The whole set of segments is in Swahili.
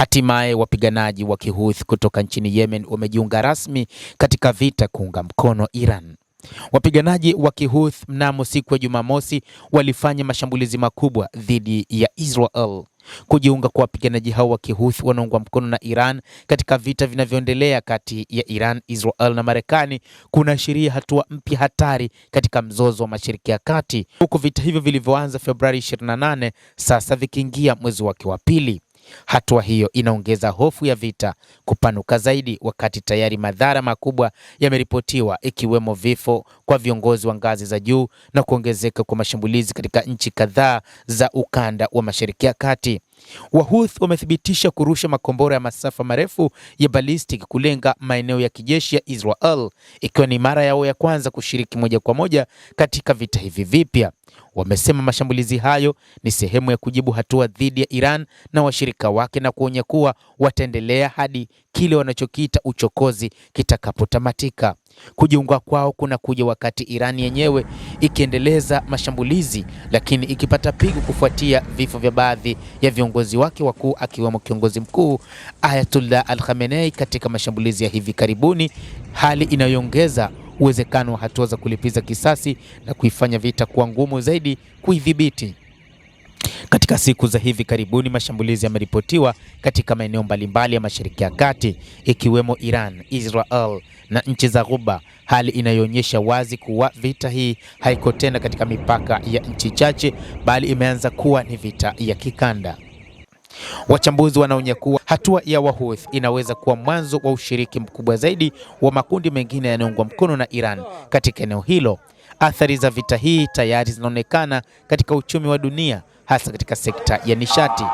Hatimaye wapiganaji wa Kihouthi kutoka nchini Yemen wamejiunga rasmi katika vita kuunga mkono Iran. Wapiganaji wa Kihouthi mnamo siku ya Jumamosi walifanya mashambulizi makubwa dhidi ya Israel. Kujiunga kwa wapiganaji hao wa Kihouthi wanaungwa mkono na Iran katika vita vinavyoendelea kati ya Iran, Israel na Marekani kunaashiria hatua mpya hatari katika mzozo wa Mashariki ya Kati, huku vita hivyo vilivyoanza Februari 28 sasa vikiingia mwezi wake wa pili. Hatua hiyo inaongeza hofu ya vita kupanuka zaidi, wakati tayari madhara makubwa yameripotiwa, ikiwemo vifo kwa viongozi wa ngazi za juu na kuongezeka kwa mashambulizi katika nchi kadhaa za ukanda wa Mashariki ya Kati. Wahouthi wamethibitisha kurusha makombora ya masafa marefu ya ballistic kulenga maeneo ya kijeshi ya Israel, ikiwa ni mara yao ya kwanza kushiriki moja kwa moja katika vita hivi vipya. Wamesema mashambulizi hayo ni sehemu ya kujibu hatua dhidi ya Iran na washirika wake, na kuonya kuwa wataendelea hadi kile wanachokiita uchokozi kitakapotamatika. Kujiunga kwao kuna kuja wakati Iran yenyewe ikiendeleza mashambulizi, lakini ikipata pigo kufuatia vifo vya baadhi ya viongozi wake wakuu, akiwemo kiongozi mkuu Ayatollah Al-Khamenei katika mashambulizi ya hivi karibuni, hali inayoongeza uwezekano wa hatua za kulipiza kisasi na kuifanya vita kuwa ngumu zaidi kuidhibiti. Katika siku za hivi karibuni mashambulizi yameripotiwa katika maeneo mbalimbali ya Mashariki ya Kati, ikiwemo Iran, Israel na nchi za Ghuba, hali inayoonyesha wazi kuwa vita hii haiko tena katika mipaka ya nchi chache, bali imeanza kuwa ni vita ya kikanda. Wachambuzi wanaonya kuwa hatua ya Wahouthi inaweza kuwa mwanzo wa ushiriki mkubwa zaidi wa makundi mengine yanayoungwa mkono na Iran katika eneo hilo. Athari za vita hii tayari zinaonekana katika uchumi wa dunia, hasa katika sekta ya nishati.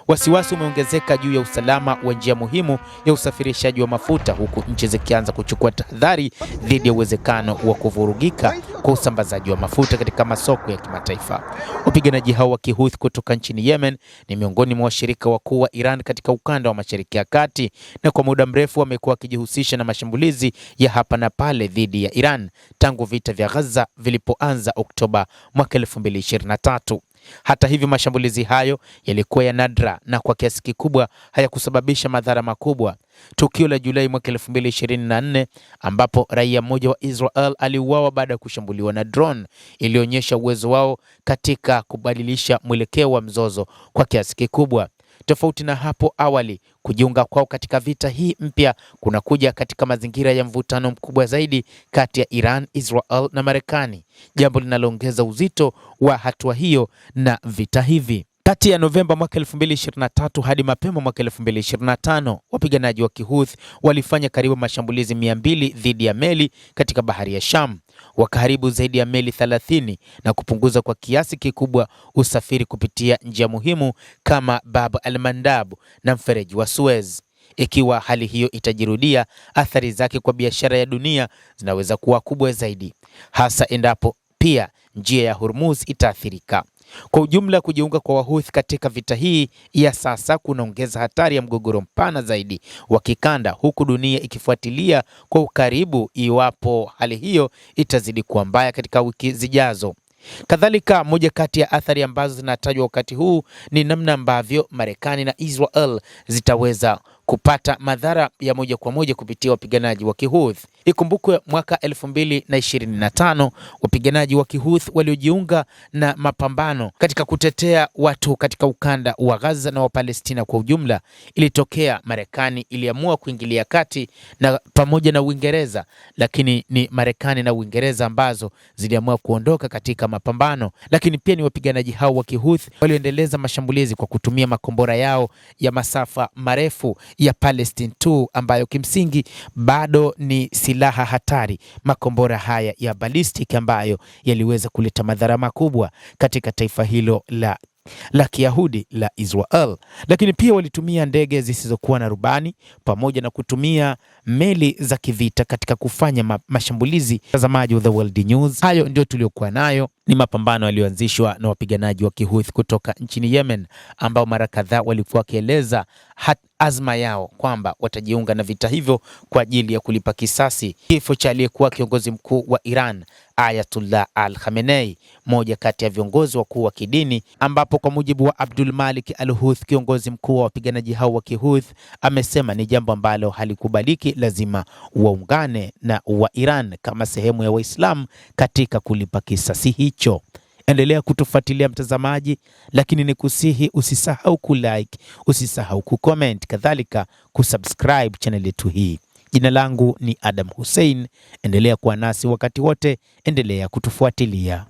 Wasiwasi umeongezeka juu ya usalama wa njia muhimu ya usafirishaji wa mafuta, huku nchi zikianza kuchukua tahadhari dhidi ya uwezekano wa kuvurugika kwa usambazaji wa mafuta katika masoko ya kimataifa. Wapiganaji hao wa Kihouthi kutoka nchini Yemen ni miongoni mwa washirika wakuu wa Iran katika ukanda wa Mashariki ya Kati, na kwa muda mrefu wamekuwa wakijihusisha na mashambulizi ya hapa na pale dhidi ya Iran tangu vita vya Gaza vilipoanza Oktoba mwaka 2023. Hata hivyo, mashambulizi hayo yalikuwa ya nadra na kwa kiasi kikubwa hayakusababisha madhara makubwa. Tukio la Julai mwaka 2024 ambapo raia mmoja wa Israel aliuawa baada ya kushambuliwa na drone ilionyesha uwezo wao katika kubadilisha mwelekeo wa mzozo kwa kiasi kikubwa. Tofauti na hapo awali, kujiunga kwao katika vita hii mpya kunakuja katika mazingira ya mvutano mkubwa zaidi kati ya Iran, Israel na Marekani, jambo linaloongeza uzito wa hatua hiyo na vita hivi. Kati ya Novemba mwaka 2023 hadi mapema mwaka 2025, wapiganaji wa Kihouthi walifanya karibu mashambulizi 200 dhidi ya meli katika bahari ya Sham, wakaharibu zaidi ya meli 30 na kupunguza kwa kiasi kikubwa usafiri kupitia njia muhimu kama Bab al-Mandab na mfereji wa Suez. Ikiwa hali hiyo itajirudia, athari zake kwa biashara ya dunia zinaweza kuwa kubwa zaidi, hasa endapo pia njia ya Hormuz itaathirika. Kwa ujumla, kujiunga kwa Wahouthi katika vita hii ya sasa kunaongeza hatari ya mgogoro mpana zaidi wa kikanda, huku dunia ikifuatilia kwa ukaribu iwapo hali hiyo itazidi kuwa mbaya katika wiki zijazo. Kadhalika, moja kati ya athari ambazo zinatajwa wakati huu ni namna ambavyo Marekani na Israel zitaweza kupata madhara ya moja kwa moja kupitia wapiganaji wa Kihouthi. Ikumbukwe mwaka 2025 wapiganaji wa Kihouthi waliojiunga na mapambano katika kutetea watu katika ukanda wa Gaza na wa Palestina kwa ujumla, ilitokea Marekani iliamua kuingilia kati na pamoja na Uingereza, lakini ni Marekani na Uingereza ambazo ziliamua kuondoka katika mapambano. Lakini pia ni wapiganaji hao wa Kihouthi walioendeleza mashambulizi kwa kutumia makombora yao ya masafa marefu ya Palestine 2 ambayo kimsingi bado ni silaha hatari. Makombora haya ya ballistic ambayo yaliweza kuleta madhara makubwa katika taifa hilo la Kiyahudi la Israel. Lakini pia walitumia ndege zisizokuwa na rubani pamoja na kutumia meli za kivita katika kufanya mashambulizi. Mtazamaji wa The World News, hayo ndio tuliokuwa nayo. Ni mapambano yaliyoanzishwa na wapiganaji wa Kihouthi kutoka nchini Yemen ambao mara kadhaa walikuwa wakieleza azma yao kwamba watajiunga na vita hivyo kwa ajili ya kulipa kisasi kifo cha aliyekuwa kiongozi mkuu wa Iran Ayatollah Al-Khamenei, moja kati ya viongozi wakuu wa kidini, ambapo kwa mujibu wa Abdul Malik Al-Houthi, kiongozi mkuu wa wapiganaji hao wa Kihouthi, amesema ni jambo ambalo halikubaliki, lazima waungane na wa Iran kama sehemu ya Waislamu katika kulipa kisasi hicho. Endelea kutufuatilia mtazamaji, lakini ni kusihi usisahau kulike, usisahau kucomment, kadhalika kusubscribe channel yetu hii. Jina langu ni Adam Hussein. Endelea kuwa nasi wakati wote, endelea kutufuatilia.